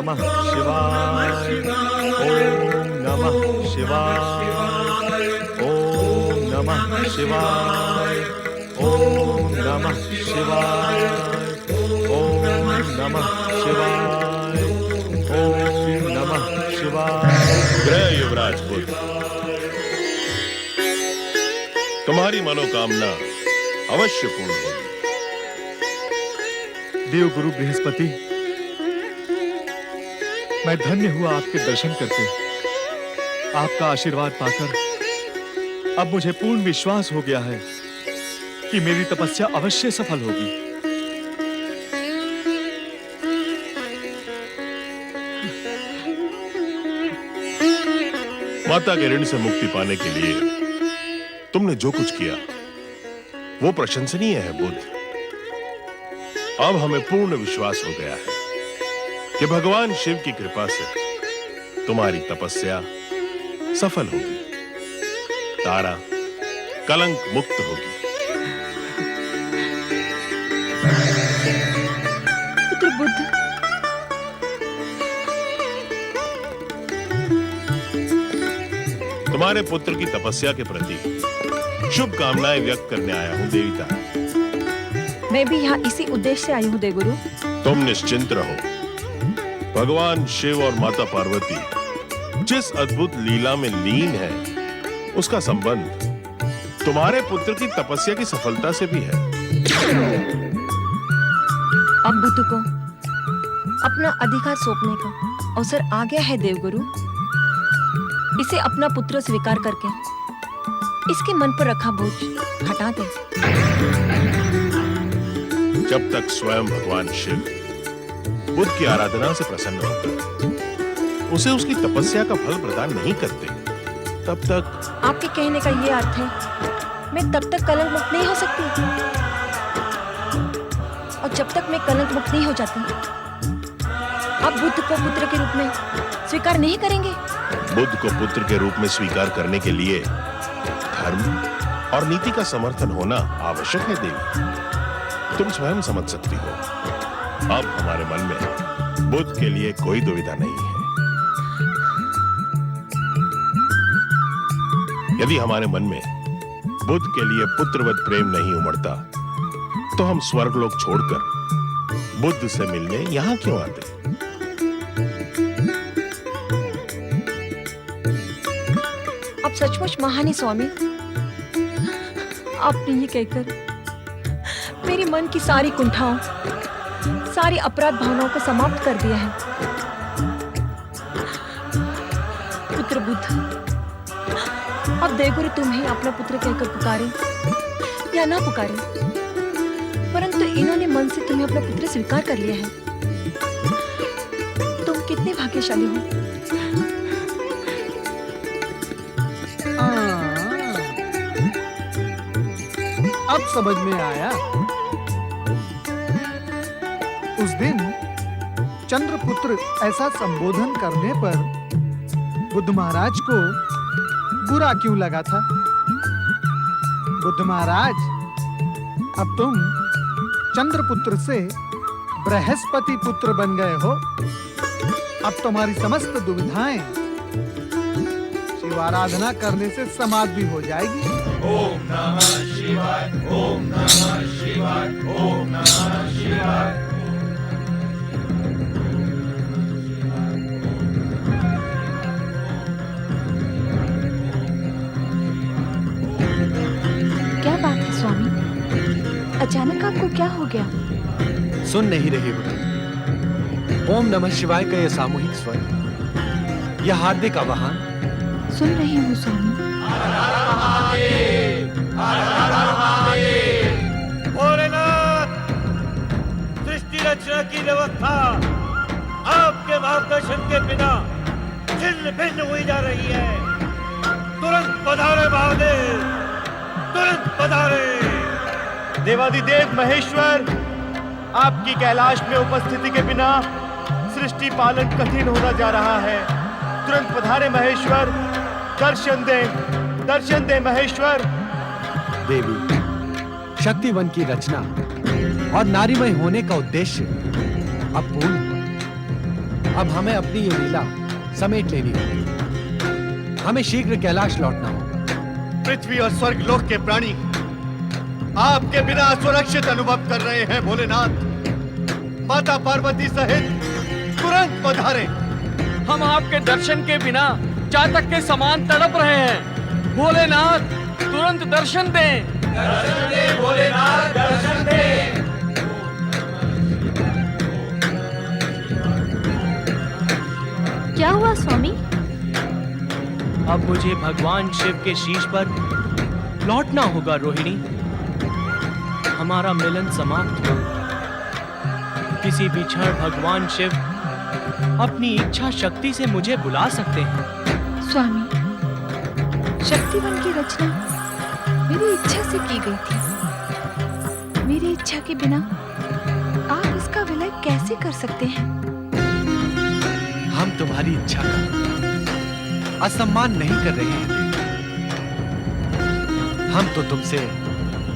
नमः शिवाय। ओम नमः शिवाय। ओम नमः शिवाय। ओम नमः शिवाय। ओम नमः शिवाय। ओम नमः शिवाय। जय युवराज बुद्ध, तुम्हारी मनोकामना अवश्य पूर्ण होगी। देव गुरु बृहस्पति, मैं धन्य हुआ आपके दर्शन करके। आपका आशीर्वाद पाकर अब मुझे पूर्ण विश्वास हो गया है कि मेरी तपस्या अवश्य सफल होगी। माता के ऋण से मुक्ति पाने के लिए तुमने जो कुछ किया वो प्रशंसनीय है बुद्ध। अब हमें पूर्ण विश्वास हो गया है कि भगवान शिव की कृपा से तुम्हारी तपस्या सफल होगी, तारा कलंक मुक्त होगी। पुत्र बुद्ध, तुम्हारे पुत्र की तपस्या के प्रति शुभकामनाएं व्यक्त करने आया हूं देवी तारा। मैं भी यहाँ इसी उद्देश्य से आई हूँ देवगुरु। तुम निश्चिंत रहो, भगवान शिव और माता पार्वती जिस अद्भुत लीला में लीन है उसका संबंध तुम्हारे पुत्र की तपस्या की सफलता से भी है। अब बुद्ध को अपना अधिकार सौंपने का अवसर आ गया है देवगुरु। इसे अपना पुत्र स्वीकार करके इसके मन पर रखा बोझ हटा दे। जब तक स्वयं भगवान शिव बुद्ध की आराधना से प्रसन्न होकर उसे उसकी तपस्या का फल प्रदान नहीं करते, तब तक आपके कहने का ये अर्थ है मैं तब तक कलंक मुक्त नहीं हो सकती, और जब तक मैं कलंक मुक्त नहीं हो जाती आप बुद्ध को पुत्र के रूप में स्वीकार नहीं करेंगे। बुद्ध को पुत्र के रूप में स्वीकार करने के लिए धर्म और नीति का समर्थन होना आवश्यक है देवी। तुम स्वयं समझ सकती हो, अब हमारे मन में बुद्ध के लिए कोई दुविधा नहीं है। यदि हमारे मन में बुद्ध के लिए पुत्रवत प्रेम नहीं उमड़ता तो हम स्वर्गलोक छोड़कर बुद्ध से मिलने यहां क्यों आते? आप सचमुच महान है स्वामी। आपने ये कहकर मेरे मन की सारी कुंठाओं, सारी अपराध भावनाओं को समाप्त कर दिया है। पुत्र बुद्ध, अब देवगुरु तुम्हें अपना पुत्र कहकर पुकारे या ना पुकारे, परंतु इन्होंने मन से तुम्हें अपना पुत्र स्वीकार कर लिया है। तुम कितने भाग्यशाली हो। अब समझ में आया। उस दिन चंद्रपुत्र ऐसा संबोधन करने पर बुद्ध महाराज को बुरा क्यों लगा था। बुद्ध महाराज, अब तुम चंद्रपुत्र से बृहस्पति पुत्र बन गए हो। अब तुम्हारी समस्त दुविधाएं शिव आराधना करने से समाप्त भी हो जाएगी। ओम नमः शिवाय, ओम नमः शिवाय, ओम नमः शिवाय। क्या बात है स्वामी, अचानक आपको क्या हो गया? सुन नहीं रहे हो तुम? ओम नमः शिवाय का यह सामूहिक स्वर, यह हार्दिक आवाहन सुन रही हूँ स्वामी। भोलेनाथ, सृष्टि रचना की व्यवस्था आपके मार्गदर्शन के बिना छिन्न भिन्न हुई जा रही है। तुरंत पधारे महादेव, तुरंत पधारे। देवादिदेव महेश्वर, आपकी कैलाश में उपस्थिति के बिना सृष्टि पालन कठिन होता जा रहा है। तुरंत पधारे महेश्वर, दर्शन दे महेश्वर। देवी, शक्तिवन की रचना और नारीमय होने का उद्देश्य अब पूर्ण हुआ। अब हमें अपनी ये लीला समेट लेनी होगी। हमें शीघ्र कैलाश लौटना होगा। पृथ्वी और स्वर्ग लोक के प्राणी आपके बिना असुरक्षित अनुभव कर रहे हैं भोलेनाथ। माता पार्वती सहित तुरंत पधारें। हम आपके दर्शन के बिना चातक के समान तड़प रहे हैं। भोलेनाथ तुरंत दर्शन दें। दर्शन दे भोलेनाथ, दर्शन दे। क्या हुआ स्वामी? अब मुझे भगवान शिव के शीश पर लौटना होगा रोहिणी। हमारा मिलन समाप्त हो। किसी भी क्षण भगवान शिव अपनी इच्छा शक्ति से मुझे बुला सकते हैं। स्वामी, शक्तिवन की रचना मेरी इच्छा से की गई थी। मेरी इच्छा के बिना आप इसका विलय कैसे कर सकते हैं? हम तुम्हारी इच्छा का असम्मान नहीं कर रहे हैं देवी। हम तो तुमसे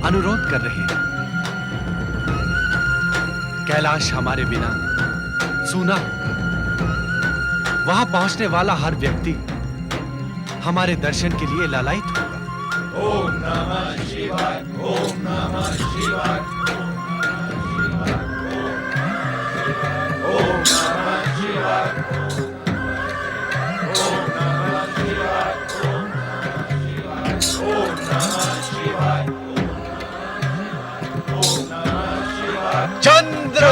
अनुरोध कर रहे हैं। कैलाश हमारे बिना सूना होगा। वहां पहुंचने वाला हर व्यक्ति हमारे दर्शन के लिए लालायित होगा। ओम नमः शिवाय, ओम नमः शिवाय, ओम नमः शिवाय, ओम नमः शिवाय, ओम नमः शिवाय, ओम नमः शिवाय। चंद्र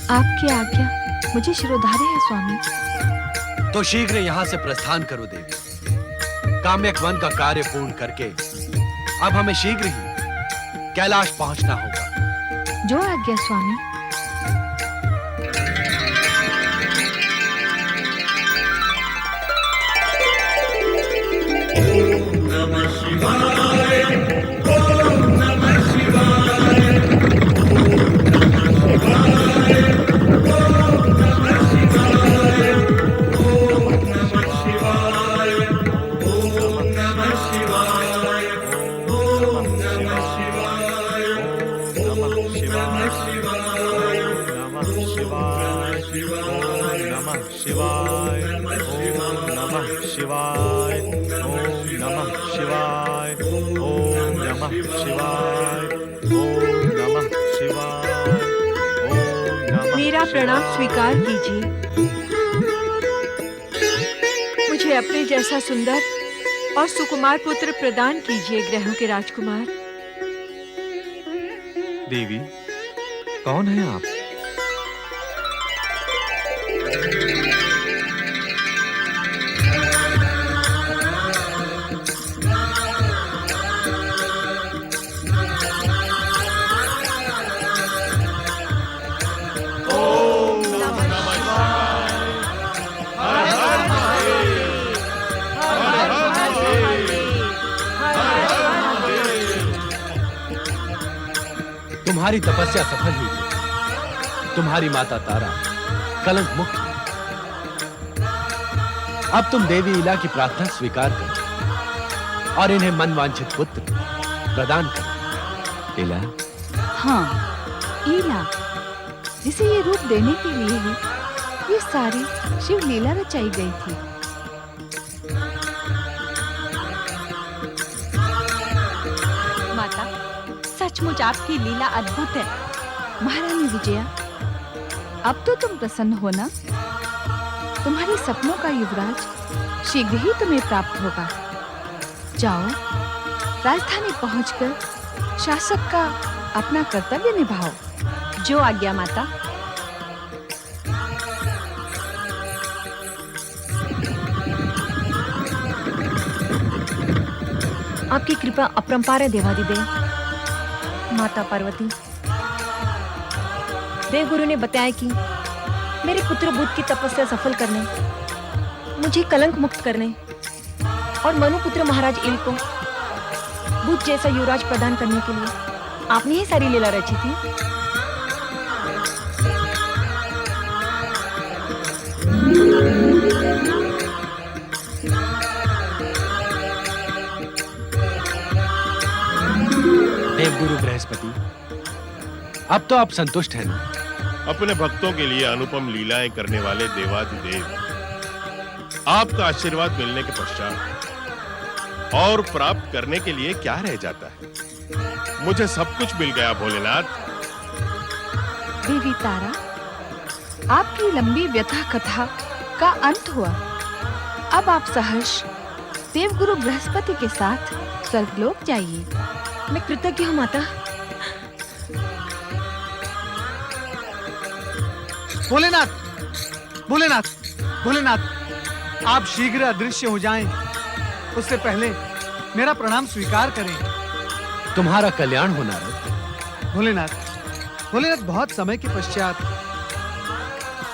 आपकी आज्ञा मुझे शिरोधार्य है स्वामी। तो शीघ्र यहां से प्रस्थान करो देवी। काम्यक वन का कार्य पूर्ण करके अब हमें शीघ्र ही कैलाश पहुंचना होगा। जो आज्ञा स्वामी। मेरा प्रणाम स्वीकार कीजिए। मुझे अपने जैसा सुंदर और सुकुमार पुत्र प्रदान कीजिए ग्रहों के राजकुमार। देवी, कौन है आप? तुम्हारी तपस्या सफल हुई। तुम्हारी माता तारा कलंक मुक्त हुई। अब तुम देवी इला की प्रार्थना स्वीकार करो और इन्हें मनवांछित पुत्र प्रदान करो। इला? हाँ, इला, जिसे ये रूप देने के लिए ही ये सारी शिव लीला रचाई गई थी। माता, सचमुच आपकी लीला अद्भुत है। महारानी विजया, अब तो तुम प्रसन्न हो ना? तुम्हारे सपनों का युवराज शीघ्र ही तुम्हें प्राप्त होगा। जाओ, राजधानी पहुंचकर शासक का अपना कर्तव्य निभाओ। जो आज्ञा माता। आपकी कृपा अपरंपार है देवादिदेव। माता पार्वती, देवगुरु ने बताया कि मेरे पुत्र बुद्ध की तपस्या सफल करने, मुझे कलंक मुक्त करने और मनुपुत्र महाराज इल को बुद्ध जैसा युवराज प्रदान करने के लिए आपने ही सारी लीला रची थी। देवगुरु बृहस्पति, अब तो आप संतुष्ट हैं ना? अपने भक्तों के लिए अनुपम लीलाएं करने वाले देवाधिदेव, आपका आशीर्वाद मिलने के पश्चात और प्राप्त करने के लिए क्या रह जाता है? मुझे सब कुछ मिल गया भोलेनाथ। देवी तारा, आपकी लंबी व्यथा कथा का अंत हुआ। अब आप सहर्ष देवगुरु बृहस्पति के साथ स्वर्गलोक जाइए। मैं कृतज्ञ हूँ माता। भोलेनाथ, भोलेनाथ, भोलेनाथ, आप शीघ्र अदृश्य हो जाएं। उससे पहले मेरा प्रणाम स्वीकार करें। तुम्हारा कल्याण हो नारद। भोलेनाथ, भोलेनाथ, बहुत समय के पश्चात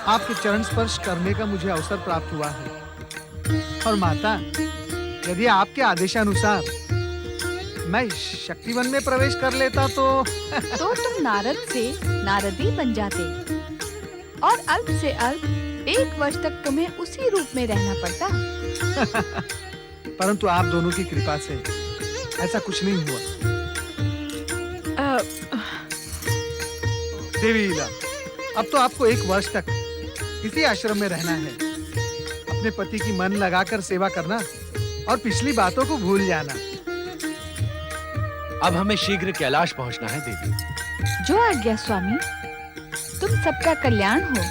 आपके चरण स्पर्श करने का मुझे अवसर प्राप्त हुआ है। और माता, यदि आपके आदेशानुसार मैं शक्तिवन में प्रवेश कर लेता तो तुम नारद से नारदी बन जाते और अल्प से अल्प 1 वर्ष तक तुम्हें उसी रूप में रहना पड़ता। परंतु आप दोनों की कृपा से ऐसा कुछ नहीं हुआ। देवी लीला, अब तो आपको 1 वर्ष तक इसी आश्रम में रहना है। अपने पति की मन लगाकर सेवा करना और पिछली बातों को भूल जाना। अब हमें शीघ्र कैलाश पहुंचना है देवी। जो आज्ञा स्वामी, तुम सबका कल्याण हो।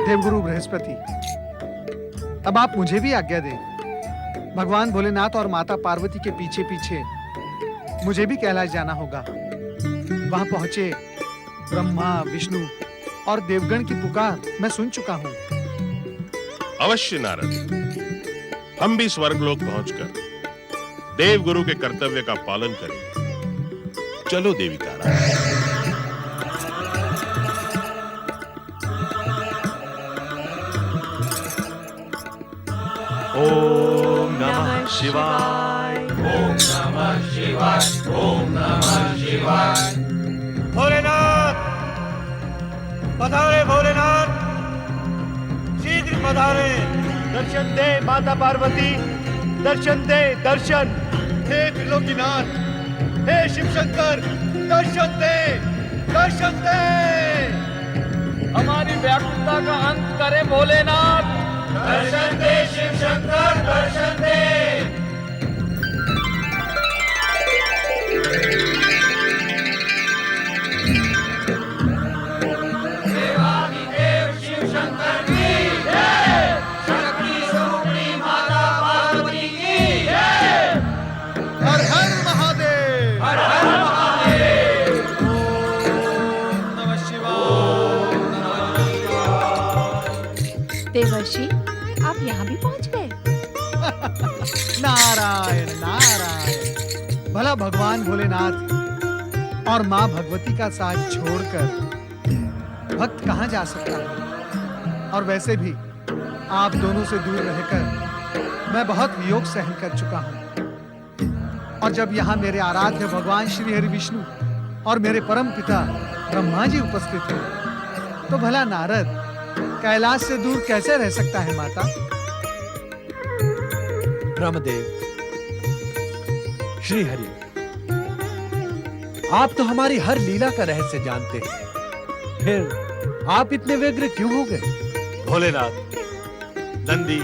देवगुरु बृहस्पति, अब आप मुझे भी आज्ञा दें। भगवान भोलेनाथ और माता पार्वती के पीछे पीछे मुझे भी कैलाश जाना होगा। वहां पहुंचे ब्रह्मा, विष्णु और देवगण की पुकार मैं सुन चुका हूं। अवश्य नारद, हम भी स्वर्गलोक पहुंचकर देवगुरु के कर्तव्य का पालन करेंगे। चलो देवी तारा। ओम नमः शिवाय। ओम नमः शिवाय। ओम नमः शिवाय। भोलेनाथ, पधारे भोलेनाथ, शीघ्र पधारे। दर्शन दे माता पार्वती, दर्शन दे, दर्शन। हे त्रिलोकीनाथ, हे शिव शंकर, दर्शन दे, दर्शन दे। हमारी व्याकुलता का अंत करे भोलेनाथ। दर्शन दे शिव शंकर, दर्शन दे। देवाधिदेव शिव शंकर की जय। शक्ति स्वरूपिणी माता पार्वती की जय। हर हर महादेव। हर हर महादेव। ओम नमः शिवाय। देवर्षि, आप यहाँ भी पहुँच गए। नारायण नारायण। भला भगवान भोलेनाथ और माँ भगवती का साथ छोड़कर भक्त कहाँ जा सकता है? और वैसे भी आप दोनों से दूर रहकर मैं बहुत वियोग सहन कर चुका हूँ। और जब यहाँ मेरे आराध्य भगवान श्री हरि विष्णु और मेरे परम पिता ब्रह्मा जी उपस्थित हैं, तो भला नारद कैलाश से दूर कैसे रह सकता है माता? ब्रह्मदेव, श्री हरि, आप तो हमारी हर लीला का रहस्य जानते हैं, फिर आप इतने व्यग्र क्यों हो गए? भोलेनाथ, नंदी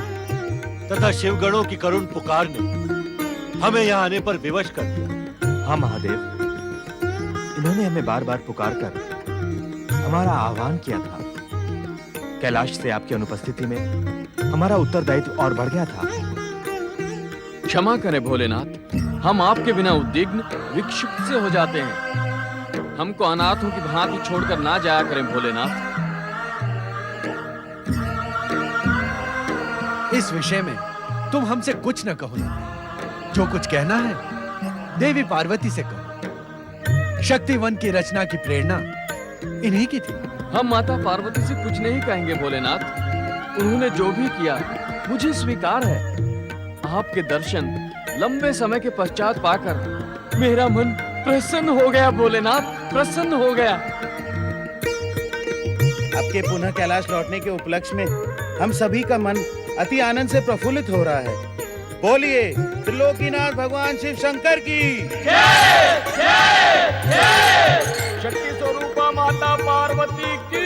तथा शिवगणों की करुण पुकार ने हमें यहाँ आने पर विवश कर दिया। हाँ महादेव, इन्होंने हमें बार बार पुकार कर हमारा आह्वान किया था। कैलाश से आपकी अनुपस्थिति में हमारा उत्तरदायित्व और बढ़ गया था। क्षमा करें भोलेनाथ, हम आपके बिना उद्विग्न विक्षिप्त से हो जाते हैं। हमको अनाथों की भांति छोड़कर ना जाया करें भोलेनाथ। इस विषय में तुम हमसे कुछ न कहो ना। जो कुछ कहना है देवी पार्वती से कहो। शक्तिवन की रचना की प्रेरणा इन्हीं की थी। हम माता पार्वती से कुछ नहीं कहेंगे भोलेनाथ। उन्होंने जो भी किया मुझे स्वीकार है। आपके दर्शन लंबे समय के पश्चात पाकर मेरा मन प्रसन्न हो गया भोलेनाथ, प्रसन्न हो गया। आपके पुनः कैलाश लौटने के उपलक्ष्य में हम सभी का मन अति आनंद से प्रफुल्लित हो रहा है। बोलिए त्रिलोकीनाथ भगवान शिव शंकर की शक्ति स्वरूपा माता पार्वती की